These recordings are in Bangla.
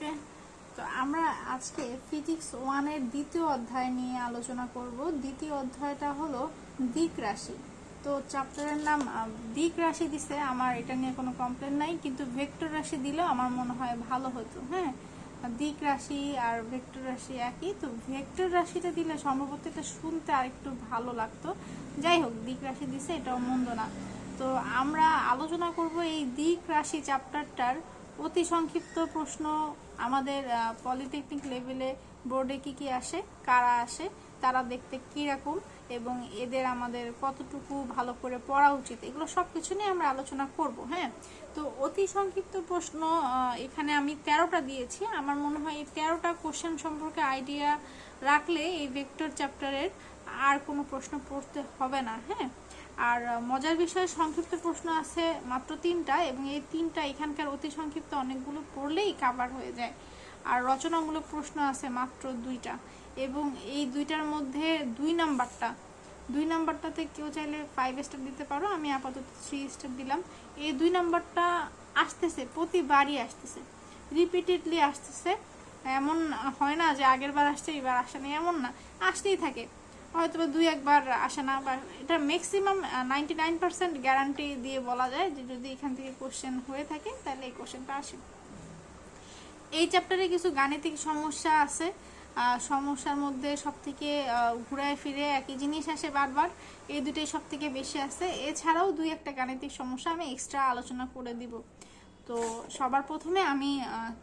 ওকে, তো আমরা আজকে ফিজিক্স 1-এর দ্বিতীয় অধ্যায় নিয়ে আলোচনা করব। দ্বিতীয় অধ্যায়টা হলো দিক রাশি। তো চ্যাপ্টারের নাম দিক রাশি দিছে, আমার এটা নিয়ে কোনো কমপ্লেন নাই, কিন্তু ভেক্টর রাশি দিলেও আমার মনে হয় ভালো হতো। হ্যাঁ, দিক রাশি আর ভেক্টর রাশি একই, তো ভেক্টর রাশিটা দিলে সম্ভবত এটা শুনতে আর একটু ভালো লাগতো। যাই হোক, দিক রাশি দিছে, এটাও মন্দ না। তো আমরা আলোচনা করব এই দিক রাশি চ্যাপ্টারটার অতি সংক্ষিপ্ত প্রশ্ন। আমাদের পলিটেকনিক লেভেলে বোর্ডে কি কি আসে, কারা আসে, তারা দেখতে কীরকম, এবং এদের আমাদের কতটুকু ভালো করে পড়া উচিত, এগুলো সব কিছু নিয়ে আমরা আলোচনা করব। হ্যাঁ, তো অতি সংক্ষিপ্ত প্রশ্ন এখানে আমি 13টা দিয়েছি। আমার মনে হয় এই 13টা কোশ্চেন সম্পর্কে আইডিয়া রাখলে এই ভেক্টর চ্যাপ্টারের আর কোনো প্রশ্ন পড়তে হবে না। হ্যাঁ, আর মজার বিষয়ে সংক্ষিপ্ত প্রশ্ন আছে মাত্র 3টা, এবং এই 3টা এখানকার অতি সংক্ষিপ্ত অনেকগুলো পড়লেই কাভার হয়ে যায়। আর রচনামূলক প্রশ্ন আছে মাত্র 2টা, এবং এই 2টার মধ্যে 2 নাম্বারটাতে কেউ চাইলে 5 স্টার দিতে পারো, আমি আপাতত 3 স্টার দিলাম। এই 2 নাম্বারটা আসতেছে, প্রতিবারই আসতেছে, রিপিটেডলি আসতেছে। এমন হয় না যে আগের বার আসছে এবার আসে না, এমন না, আসতেই থাকে। হয়তো বা 2-1 বার আসে না, বা এটা ম্যাক্সিমাম 99% গ্যারান্টি দিয়ে বলা যায় যে যদি এখান থেকে কোশ্চেন হয়ে থাকে তাহলে এই কোশ্চেনটা আসে। এই চ্যাপ্টারে কিছু গাণিতিক সমস্যা আছে। সমস্যার মধ্যে সবথেকে ঘুরায় ফিরে একই জিনিস আসে বারবার, এই দুটোই সব থেকে বেশি আছে। এছাড়াও 2-1টা গাণিতিক সমস্যা আমি এক্সট্রা আলোচনা করে দিব। তো সবার প্রথমে আমি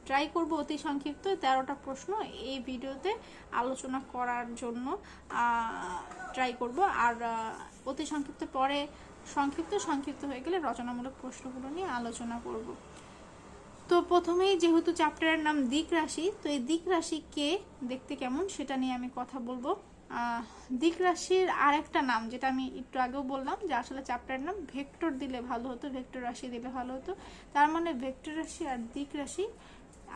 ট্রাই করব অতি সংক্ষিপ্ত 13টা প্রশ্ন এই ভিডিওতে আলোচনা করার জন্য ট্রাই করব। আর অতি সংক্ষিপ্ত পরে সংক্ষিপ্ত হয়ে গেলে রচনামূলক প্রশ্নগুলো নিয়ে আলোচনা করব। তো প্রথমেই যেহেতু চ্যাপ্টারের নাম দিক রাশি, তো এই দিক রাশি কে, দেখতে কেমন, সেটা নিয়ে আমি কথা বলবো। দিক রাশির আর একটা নাম, যেটা আমি একটু আগেও বললাম যে আসলে চ্যাপ্টারের নাম ভেক্টর দিলে ভালো হতো, ভেক্টর রাশি দিলে ভালো হতো। তার মানে ভেক্টর রাশি আর দিক রাশি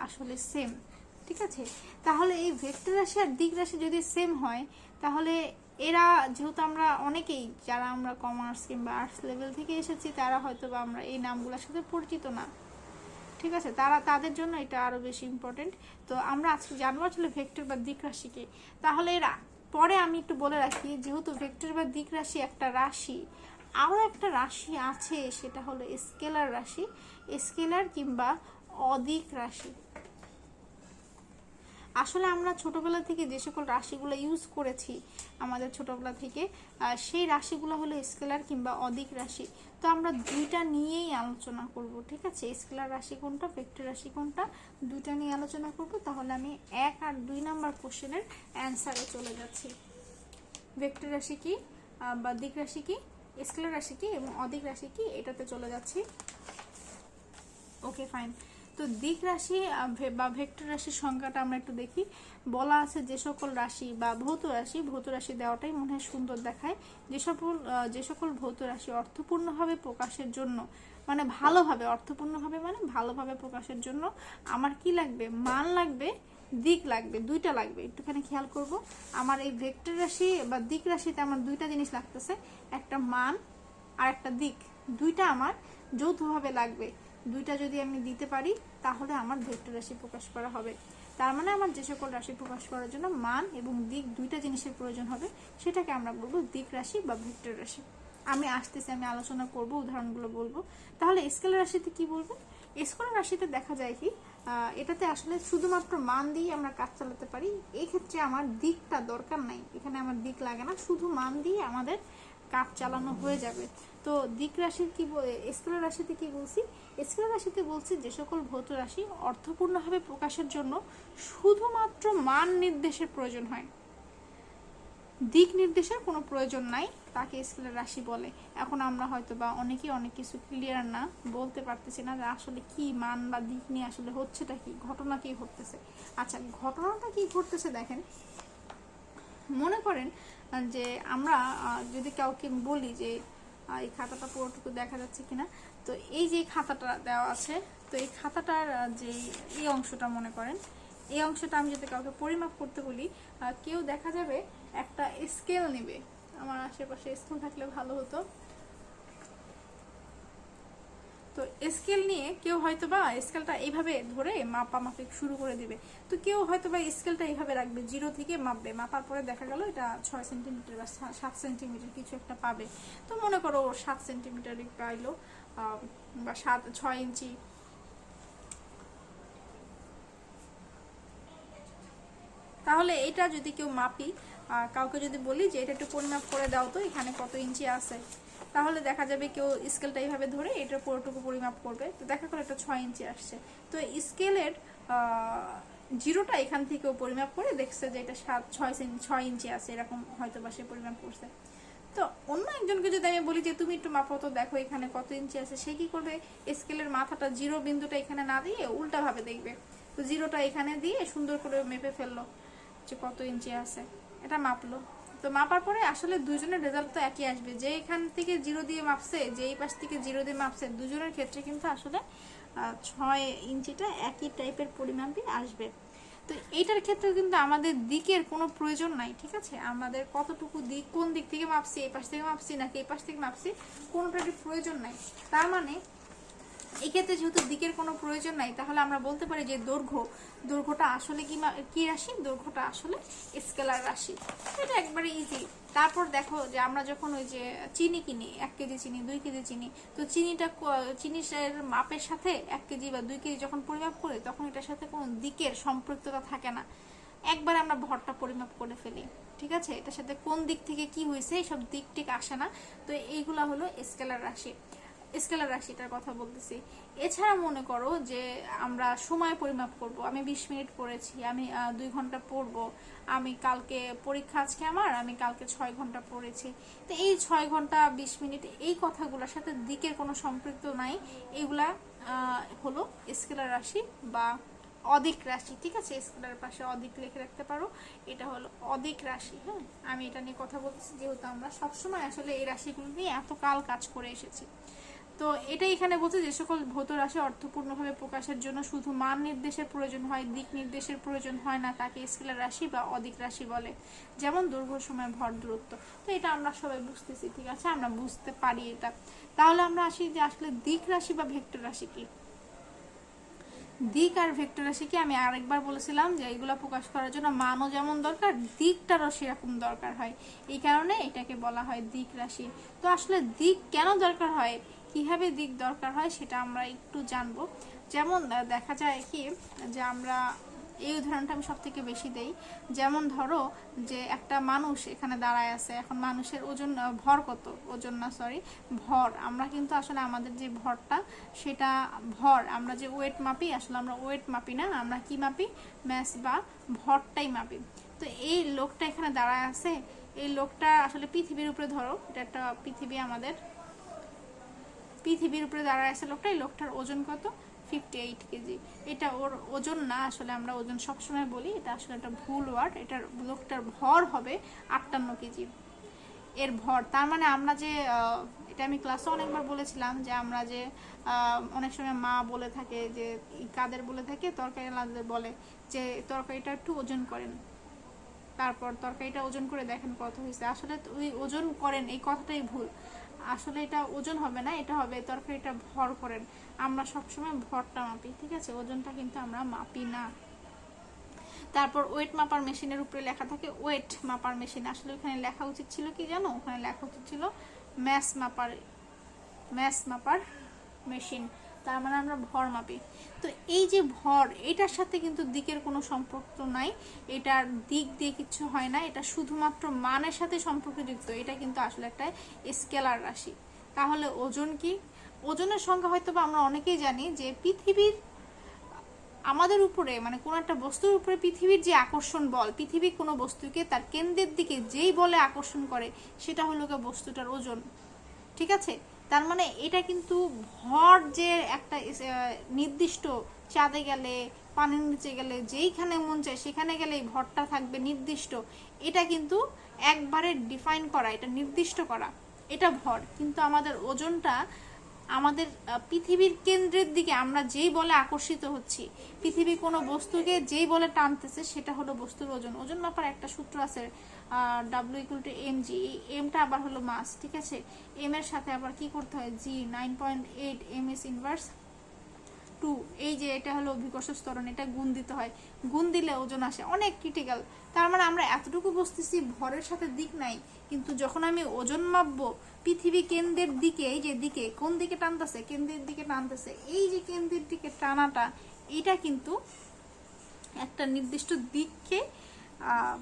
আসলে সেম। ঠিক আছে, তাহলে এই ভেক্টর রাশি আর দিক রাশি যদি সেম হয়, তাহলে এরা যেহেতু আমরা অনেকেই যারা আমরা কমার্স কিংবা আর্টস লেভেল থেকে এসেছি, তারা হয়তো বা আমরা এই নামগুলোর সাথে পরিচিত না। ঠিক আছে, তাদের জন্য এটা আরো বেশি ইম্পর্টেন্ট। তো আমরা আজকে জানবো আসলে ভেক্টর বা দিক রাশিকে। তাহলে এর পরে আমি একটু বলে রাখি, যেহেতু ভেক্টর বা দিক রাশি একটা রাশি, আরও একটা রাশি আছে, সেটা হলো স্কেলার রাশি, স্কেলার কিংবা অদিক রাশি। আসলে আমরা ছোটবেলা থেকে যে সকল রাশিগুলো ইউজ করেছি আমাদের ছোটবেলা থেকে, সেই রাশিগুলো হলো স্কেলার কিংবা অদিক রাশি। তো আমরা দুইটা নিয়েই আলোচনা করব। ঠিক আছে, স্কেলার রাশি কোনটা, ভেক্টর রাশি কোনটা, দুইটা নিয়ে আলোচনা করব। তাহলে আমি 1 আর 2 নাম্বার কোশ্চেনের অ্যান্সারে চলে যাচ্ছি। ভেক্টর রাশি কি বা দিক রাশি কি, স্কেলার রাশি কি এবং অদিক রাশি কি, এটাতে চলে যাচ্ছি। ওকে, ফাইন। তো দিক রাশি বা ভেক্টর রাশির সংখ্যাটা আমরা একটু দেখি। বলা আছে যে সকল রাশি বা ভৌত রাশি দেওয়াটাই মনে হয় সুন্দর দেখায়। যে সকল ভৌত রাশি অর্থপূর্ণভাবে প্রকাশের জন্য, মানে ভালোভাবে, অর্থপূর্ণভাবে মানে ভালোভাবে প্রকাশের জন্য আমার কি লাগবে, মান লাগবে, দিক লাগবে, দুইটা লাগবে। একটুখানি খেয়াল করব, আমার এই ভেক্টর রাশি বা দিক রাশিতে আমার দুইটা জিনিস লাগতেছে, একটা মান আর একটা দিক, দুইটা আমার যৌথভাবে লাগবে। দুইটা যদি আমি দিতে পারি তাহলে আমার ভেক্টর রাশি প্রকাশ করা হবে। তার মানে আমার যে সকল রাশি প্রকাশ করার জন্য মান এবং দিক দুইটা জিনিসের প্রয়োজন হবে, সেটাকে আমরা বলবো দিক রাশি বা ভেক্টর রাশি। আমি আলোচনা করব, উদাহরণগুলো বলবো। তাহলে স্কেলার রাশিতে কি বলবো? স্কেলার রাশিতে দেখা যায় কি, এটাতে আসলে শুধুমাত্র মান দিয়ে আমরা কাজ চালাতে পারি। এই ক্ষেত্রে আমার দিকটা দরকার নাই, এখানে আমার দিক লাগে না, শুধু মান দিয়ে আমাদের কাজ চালানো হয়ে যাবে। তো দিক রাশির কি, স্কেলার রাশিতে কি বলছি? স্কেলার রাশিতে বলছি যে সকল ভৌত রাশি অর্থপূর্ণভাবে প্রকাশের জন্য শুধুমাত্র মান নির্দেশের প্রয়োজন হয়, দিক নির্দেশের কোনো প্রয়োজন নাই, তাকে স্কেলার রাশি বলে। এখন আমরা হয়তো বা অনেকেই অনেক কিছু ক্লিয়ার না, বলতে পারতেছি না যে আসলে কি মান বা দিক নিয়ে আসলে হচ্ছেটা কি, ঘটনা কি ঘটতেছে। আচ্ছা, ঘটনাটা কি ঘটতেছে দেখেন। মনে করেন যে আমরা যদি কাউকে বলি যে এই খাতাটা পুরোটুকু দেখা যাচ্ছে কিনা, তো এই যে খাতাটা দেওয়া আছে, তো এই খাতাটার যে এই অংশটা, মনে করেন এই অংশটা আমি যদি কাউকে পরিমাপ করতে বলি, কেউ দেখা যাবে একটা স্কেল নেবে। আমার আশেপাশে স্কেল থাকলে ভালো হতো। তো তো স্কেল নিয়ে কেউ হয়তো বা স্কেলটা এইভাবে ধরে মাপামাপি শুরু করে দিবে, তো কেউ হয়তো বা স্কেলটা এইভাবে রাখবে, 0 থেকে মাপবে, মাপার পরে দেখা গেল এটা 6 সেন্টিমিটার বা 7 সেন্টিমিটার কিছু একটা পাবে। তো মনে করো 7 সেন্টিমিটারই পাইলো, বা 6 ইঞ্চি। তাহলে এটা যদি কেউ মাপি, কাউকে যদি বলি যে এটা একটু পরিমাপ করে দাও তো এখানে কত ইঞ্চি আছে, তাহলে দেখা যাবে কেউ স্কেলটা এইভাবে ধরে এটা পুরোটুকু পরিমাপ করবে, তো দেখা গেল এটা 6 ইঞ্চি আসছে। তো স্কেলের 0টা এখান থেকেও পরিমাপ করে দেখছে যে এটা 6 ইঞ্চি আছে, এরকম হয়তো বা সে পরিমাপ করছে। তো অন্য একজনকে যদি আমি বলি যে তুমি একটু মাপো তো দেখো এখানে কত ইঞ্চি আছে, সে কি করবে, স্কেলের মাথাটা 0 বিন্দুটা এখানে না দিয়ে উল্টা ভাবে দেখবে, তো 0টা এখানে দিয়ে সুন্দর করে মেপে ফেললো যে কত ইঞ্চি আছে, এটা মাপলো। তো মাপার পরে আসলে দুজনের রেজাল্ট তো একই আসবে, যে এখান থেকে 0 দিয়ে মাপছে, যে এই পাশ থেকে 0 দিয়ে মাপছে, দুজনের ক্ষেত্রে কিন্তু আসলে 6 ইঞ্চিটা একই টাইপের পরিমাপই আসবে। তো এইটার ক্ষেত্রে কিন্তু আমাদের দিকের কোনো প্রয়োজন নাই, ঠিক আছে, আমাদের কতটুকু দিক, কোন দিক থেকে মাপছি, এই পাশ থেকে মাপছি নাকি এই পাশ থেকে মাপছি, কোনোটারই প্রয়োজন নাই। তার মানে এক্ষেত্রে যেহেতু দিকের কোনো প্রয়োজন নাই, তাহলে আমরা বলতে পারি যে দৈর্ঘ্যটা আসলে কি রাশি, দৈর্ঘ্যটা আসলে স্কেলার রাশি। এটা একবারে ইজি। তারপর দেখো যে আমরা যখন ওই যে চিনি কিনি, 1 কেজি চিনি, 2 কেজি চিনি, তো চিনির মাপের সাথে 1 কেজি বা 2 কেজি যখন পরিমাপ করি, তখন এটার সাথে কোনো দিকের সম্পৃক্ততা থাকে না, একবার আমরা ভরটা পরিমাপ করে ফেলি, ঠিক আছে, এটার সাথে কোন দিক থেকে কি হয়েছে এইসব দিক টিক আসে না। তো এইগুলা হলো স্কেলার রাশি, স্কেলার রাশিটার কথা বলতেছি। এছাড়া মনে করো যে আমরা সময় পরিমাপ করব, আমি 20 মিনিট পড়েছি, আমি 2 ঘন্টা পড়বো, আমি কালকে পরীক্ষা আজকে আমার, আমি কালকে 6 ঘন্টা পড়েছি, তো এই 6 ঘন্টা 20 মিনিট এই কথাগুলোর সাথে দিকের কোনো সম্পৃক্ত নাই, এগুলা হলো স্কেলার রাশি বা অদিক রাশি, ঠিক আছে, স্কেলার পাশে অদিক লিখে রাখতে পারো, এটা হলো অদিক রাশি। হ্যাঁ, আমি এটা নিয়ে কথা বলতেছি যেহেতু আমরা সবসময় আসলে এই রাশিগুলো নিয়ে এত কাল কাজ করে এসেছি। তো এটাই এখানে বলছে যে সকল ভৌত রাশি অর্থপূর্ণভাবে প্রকাশের জন্য শুধু মান নির্দেশের প্রয়োজন হয়, দিক নির্দেশের প্রয়োজন হয় না, তাকে স্কেলার রাশি বা অদিক রাশি বলে, যেমন দৈর্ঘ্য, সময়, ভর, দূরত্ব। তো এটা আমরা সবাই বুঝতেছি, ঠিক আছে, আমরা বুঝতে পারি এটা। তাহলে আমরা আসি যে আসলে দিক রাশি বা ভেক্টর রাশি কি। দিক আর ভেক্টর রাশিকে আমি আরেকবার বলেছিলাম যে এইগুলা প্রকাশ করার জন্য মানও যেমন দরকার, দিকটারও সেরকম দরকার হয়, এই কারণে এটাকে বলা হয় দিক রাশি। তো আসলে দিক কেন দরকার হয়, কিভাবে দিক দরকার হয় সেটা আমরা একটু জানবো। যেমন দেখা যায় কি যে আমরা এই উদাহরণটা আমি সব থেকে বেশি দেই, যেমন ধরো যে একটা মানুষ এখানে দাঁড়ায় আছে, এখন মানুষের ওজন, ভর কত, ওজন না সরি ভর, আমরা কিন্তু আসলে আমাদের যে ভরটা সেটা ভর, আমরা যে ওয়েট মাপি আসলে আমরা ওয়েট মাপি না, আমরা কি মাপি, ম্যাস বা ভরটাই মাপি। তো এই লোকটা এখানে দাঁড়ায় আছে, এই লোকটা আসলে পৃথিবীর উপরে ধরো, এটা একটা পৃথিবী, আমাদের পৃথিবীর উপরে দাঁড়ায় আছে লোকটা, এই লোকটার ওজন কত, 58 কেজি। এটা ওর ওজন না, আসলে আমরা ওজন সবসময় বলি, এটা আসলে একটা ভুল ওয়ার্ড, এটার লোকটার ভর হবে 58 কেজি এর ভর। তার মানে আমরা যে এটা আমি ক্লাসে অনেকবার বলেছিলাম যে আমরা যে অনেক সময় মা বলে থাকে যে কাদের বলে থাকে, তরকারি আলাদের বলে যে তরকারিটা একটু ওজন করেন, তারপর তরকারিটা ওজন করে দেখেন কত হয়েছে, আসলে ওই ওজন করেন এই কথাটাই ভুল, আসলে এটা ওজন হবে না, এটা হবে তরকারিটা ভর করেন। আমরা সবসময় ভরটা মাপি, ঠিক আছে, ওজনটা কিন্তু আমরা মাপি না। তারপর ওয়েট মাপার মেশিনের উপরে লেখা থাকে ওয়েট মাপার মেশিন, আসলে ওখানে লেখা উচিত ছিল কি জানো, ওখানে লেখা উচিত ছিল ম্যাস মাপার মেশিন, তার মানে আমরা ভর মাপি। তো এই যে ভর, এটার সাথে কিন্তু দিকের কোনো সম্পর্ক নাই, এটার দিক দিয়ে কিছু হয় না, এটা শুধুমাত্র মানের সাথে সম্পর্কযুক্ত, এটা কিন্তু আসলে একটা স্কেলার রাশি। তাহলে ওজন কি, ওজনের সংখ্যা হয়তো বা আমরা অনেকেই জানি যে পৃথিবীর আমাদের উপরে, মানে কোনো একটা বস্তুর উপরে পৃথিবীর যে আকর্ষণ বল, পৃথিবী কোনো বস্তুকে তার কেন্দ্রের দিকে যেই বলে আকর্ষণ করে সেটা হলো বস্তুটার ওজন, ঠিক আছে। তার মানে এটা কিন্তু ভর যে একটা নির্দিষ্ট, চাঁদে গেলে, পানির নিচে গেলে, যেইখানে মন চায় সেখানে গেলে এই ভরটা থাকবে নির্দিষ্ট, এটা কিন্তু একবারে ডিফাইন করা, এটা নির্দিষ্ট করা, এটা ভর। কিন্তু আমাদের ওজনটা আমাদের পৃথিবীর কেন্দ্রের দিকে আমরা যেই বলে আকর্ষিত হচ্ছি, পৃথিবী কোনো বস্তুকে যেই বলে টানতেছে সেটা হলো বস্তুর ওজন। ওজন মাপার একটা সূত্র আছে W=mg। এই এমটা আবার হলো মাস, ঠিক আছে। এম এর সাথে আবার কি করতে হয়, জি 9.8 ms ইনভার্স 2। এই যে এটা হলো অভিকর্ষ ত্বরণ, এটা গুণ দিতে হয়, গুণ দিলে ওজন আসে, অনেক ক্রিটিক্যাল। তার মানে আমরা এতটুকু বুঝতেছি ভরের সাথে দিক নাই, কিন্তু যখন আমি ওজন মাপবো পৃথিবী কেন্দ্রের দিকে, এই যে দিকে, কোন দিকে টানতেছে, কেন্দ্রের দিকে টানতেছে, এই যে কেন্দ্রের দিকে টানাটা, এটা কিন্তু একটা নির্দিষ্ট দিককে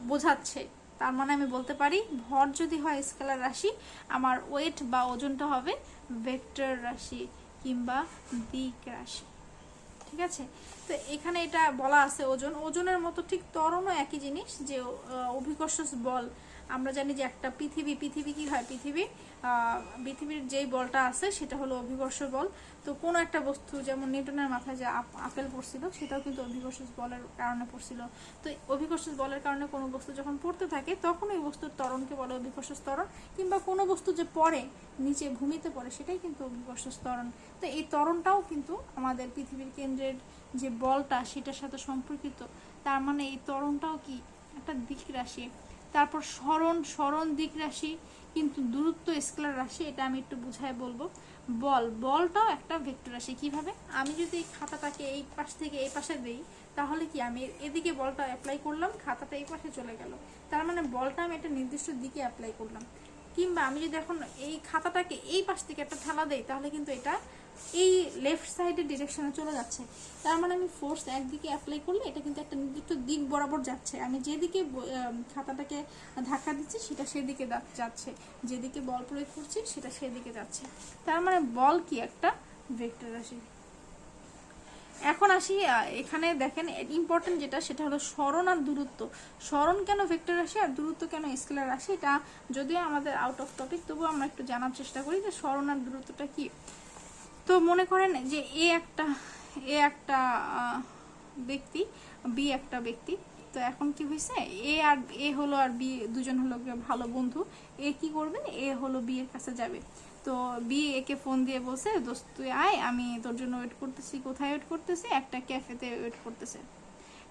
বোঝাচ্ছে। তার মানে আমি বলতে পারি ভর যদি হয় স্কেলার রাশি, আমার ওয়েট বা ওজনটা হবে ভেক্টর রাশি কিংবা দিক রাশি, ঠিক আছে। তো এখানে এটা বলা আছে ওজন, ওজনের মতো ঠিক ত্বরণও একই জিনিস, যে অভিকর্ষ বল। আমরা জানি যে একটা পৃথিবী কি হয়, পৃথিবীর যেই বলটা আছে সেটা হলো অভিকর্ষ বল। তো কোনো একটা বস্তু, যেমন নিউটনের মাথায় যে আপেল পড়ছিল, সেটাও কিন্তু অভিকর্ষ বলের কারণে পড়ছিল। তো অভিকর্ষ বলের কারণে কোনো বস্তু যখন পড়তে থাকে তখন ওই বস্তুর ত্বরণকে বলে অভিকর্ষ ত্বরণ, কিংবা কোনো বস্তু যে পড়ে নিচে ভূমিতে পড়ে সেটাই কিন্তু অভিকর্ষ ত্বরণ। তো এই ত্বরণটাও কিন্তু আমাদের পৃথিবীর কেন্দ্রের যে বলটা সেটার সাথে সম্পর্কিত। তার মানে এই ত্বরণটাও কি একটা দিক রাশি। তারপর সরণ দিক রাশি, কিন্তু দূরত্ব স্কেলার রাশি। এটা আমি একটু বুঝায় বলবো। বলটাও একটা ভেক্টর রাশি। কিভাবে, আমি যদি খাতাটাকে এই পাশ থেকে এই পাশে দেই, তাহলে কি আমি এদিকে বলটা অ্যাপ্লাই করলাম, খাতাটা এই পাশে চলে গেল, তার মানে বলটা আমি একটা নির্দিষ্ট দিকে অ্যাপ্লাই করলাম। কিংবা আমি যদি এখন এই খাতাটাকে এই পাশ থেকে একটা ঠেলা দেই, তাহলে কিন্তু এটা এই লেফট সাইডের ডিরেকশনে চলে যাচ্ছে। তার মানে আমি ফোর্স একদিকে অ্যাপ্লাই করলে এটা কিন্তু একটা নির্দিষ্ট দিক বরাবর যাচ্ছে। আমি যেদিকে খাতাটাকে ধাক্কা দিচ্ছি সেটা সেদিকে যাচ্ছে, যেদিকে বল প্রয়োগ করছি সেটা সেদিকে যাচ্ছে। তার মানে বল কি একটা ভেক্টর রাশি। এখন আসি, এখানে দেখেন ইম্পর্টেন্ট যেটা, সেটা হলো সরণ আর দূরত্ব। সরণ কেন ভেক্টর রাশি আর দূরত্ব কেন স্কেলার রাশি, এটা যদিও আমাদের আউট অফ টপিক, তবুও আমরা একটু জানার চেষ্টা করি যে সরণ আর দূরত্বটা কি। তো মনে করেন যে এ একটা ব্যক্তি, বি একটা ব্যক্তি। তো এখন কি হয়েছে, এ হলো আর বি দুজন হলো ভালো বন্ধু। এ কি করবে, এ হলো বি এর কাছে যাবে। তো বি একে ফোন দিয়ে বলছে, দোস্ত তুই আয়, আমি তোর জন্য ওয়েট করতেছি। কোথায় ওয়েট করতেছি, একটা ক্যাফেতে ওয়েট করতেছে।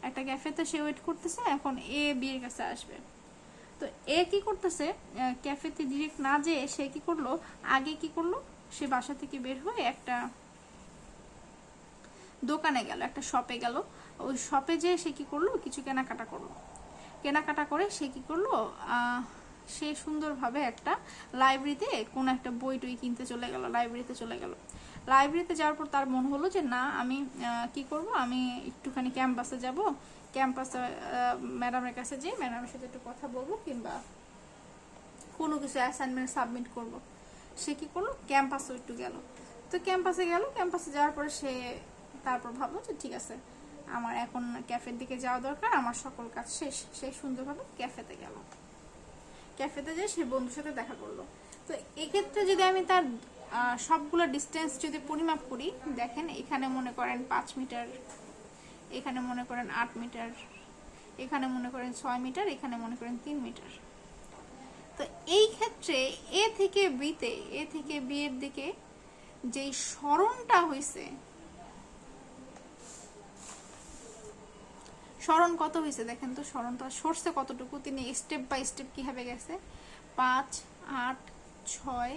একটা ক্যাফেতে সে ওয়েট করতেছে। এখন এ বি এর কাছে আসবে। তো এ কি করতেছে, ক্যাফেতে ডিরেক্ট না যেয়ে সে কি করলো, আগে কি করলো, সে বাসা থেকে বের হয়ে একটা দোকানে গেল, একটা শপে গেল। ওই শপে যেয়ে সে কি করলো, কিছু কেনাকাটা করলো। কেনাকাটা করে সে কি করলো, সে সুন্দরভাবে একটা লাইব্রেরিতে কোনো একটা বই টই কিনতে চলে গেল, লাইব্রেরিতে চলে গেল। লাইব্রেরিতে যাওয়ার পর তার মনে হলো যে না, আমি কি করব, আমি একটুখানি ক্যাম্পাসে যাব, ক্যাম্পাসে ম্যাডামের কাছে যেয়ে ম্যাডামের সাথে একটু কথা বলবো, কিংবা কোনো কিছু অ্যাসাইনমেন্ট সাবমিট করব। সে কি করলো, ক্যাম্পাসে একটু গেল। তো ক্যাম্পাসে গেল, ক্যাম্পাসে যাওয়ার পরে সে তারপর ভাবলো যে ঠিক আছে, আমার এখন ক্যাফের দিকে যাওয়া দরকার, আমার সকল কাজ শেষ। সে সুন্দরভাবে ক্যাফেতে গেল। ক্যাফেতে যেয়ে সে বন্ধুর সাথে দেখা করলো। তো এক্ষেত্রে যদি আমি তার সবগুলো ডিস্টেন্স যদি পরিমাপ করি, দেখেন এখানে মনে করেন 5 মিটার, এখানে মনে করেন 8 মিটার, এখানে মনে করেন 6 মিটার, এখানে মনে করেন 3 মিটার। তো এই ক্ষেত্রে এ থেকে বি এর দিকে যেই সরণটা হয়েছে, সরণ কত হয়েছে দেখেন তো, সরণটা সরছে কতটুকু, তিনি স্টেপ বাই স্টেপ কিভাবে গেছে। 5, 8, 6,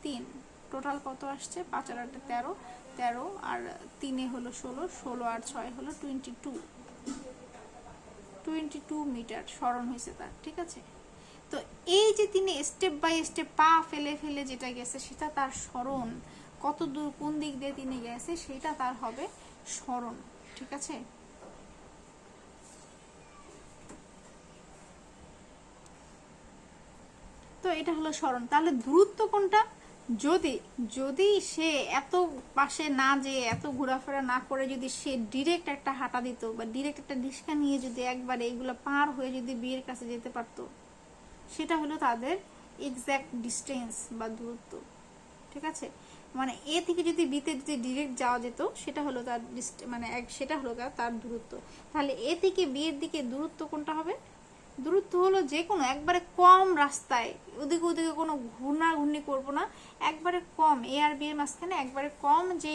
3, টোটাল কত আসছে, 5 আর 8 13, 13 আর 3 হলো 16, 16 আর 6 হলো 22 মিটার সরণ হয়েছে তার, ঠিক আছে। তো এই যে তিনি স্টেপ বাই স্টেপ পা ফেলে ফেলে যেটা গেছে, সেটা তার সরণ। কত দূর কোন দিক দিয়ে তিনি গেছে সেটা তার হবে সরণ, ঠিক আছে। তো এটা হলো সরণ। তাহলে দূরত্ব কোনটা, যদি সে এত পাশে না যে এত ঘোরাফেরা না করে যদি সে ডিরেক্ট একটা হাঁটা দিত, বা ডিরেক্ট একটা রিক্সা নিয়ে যদি একবারে এগুলো পার হয়ে যদি বিয়ের কাছে যেতে পারতো, সেটা হলো তাদের এক্সাক্ট ডিস্টেন্স বা দূরত্ব, ঠিক আছে। মানে এ থেকে যদি বিতে যদি ডিরেক্ট যাওয়া যেত, সেটা হলো তার সেটা হলো তার দূরত্ব। তাহলে এ থেকে বি এর দিকে দূরত্ব কোনটা হবে, দূরত্ব হলো যে কোনো একবারে কম রাস্তায় ওদিকে ওদিকে কোনো ঘূর্ণাঘূর্ণি করব না, একবারে কম এ আর বি এর মাঝখানে একবারে কম যে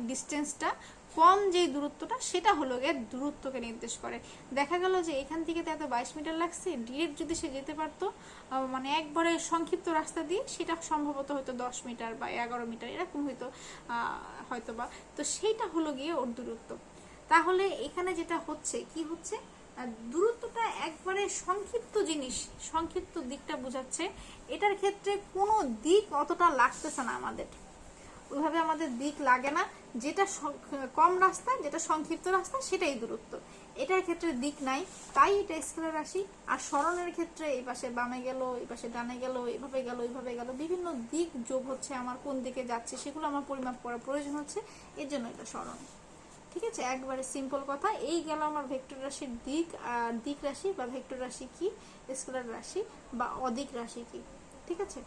ডিস্টেন্সটা, কম যে দূরত্বটা, সেটা হলো গিয়ে দূরত্বকে নির্দেশ করে। দেখা গেল যে এখান থেকে তো এত 22 মিটার লাগছে, ডিরেক্ট যদি সে যেতে পারতো মানে একবারে সংক্ষিপ্ত রাস্তা দিয়ে, সেটা সম্ভবত হয়তো 10 মিটার বা 11 মিটার এরকম হয়তো বা, তো সেইটা হলো গিয়ে ওর দূরত্ব। তাহলে এখানে যেটা হচ্ছে কি হচ্ছে, দূরত্বটা একবারে সংক্ষিপ্ত জিনিস, সংক্ষিপ্ত দিকটা বোঝাচ্ছে। এটার ক্ষেত্রে কোনো দিক অতটা লাগতেছে না আমাদের, ওইভাবে আমাদের দিক লাগে না। যেটা কম রাস্তা, যেটা সংক্ষিপ্ত রাস্তা, সেটাই দূরত্ব। এটার ক্ষেত্রে দিক নাই, তাই এটা স্কেলার রাশি। আর সরণের ক্ষেত্রে এই পাশে বামে গেল, এই পাশে ডানে গেল, এইভাবে গেল, এইভাবে গেল, বিভিন্ন দিক যোগ হচ্ছে, আমার কোন দিকে যাচ্ছে সেগুলো আমার পরিমাপ করার প্রয়োজন হচ্ছে, এর জন্য এটা সরণ। ঠিক আছে, একবারে সিম্পল কথা। এই গেল আমার ভেক্টর রাশির দিক। আর দিক রাশি বা ভেক্টর রাশি কি, স্কেলার রাশি বা অদিক রাশি কি। ঠিক আছে।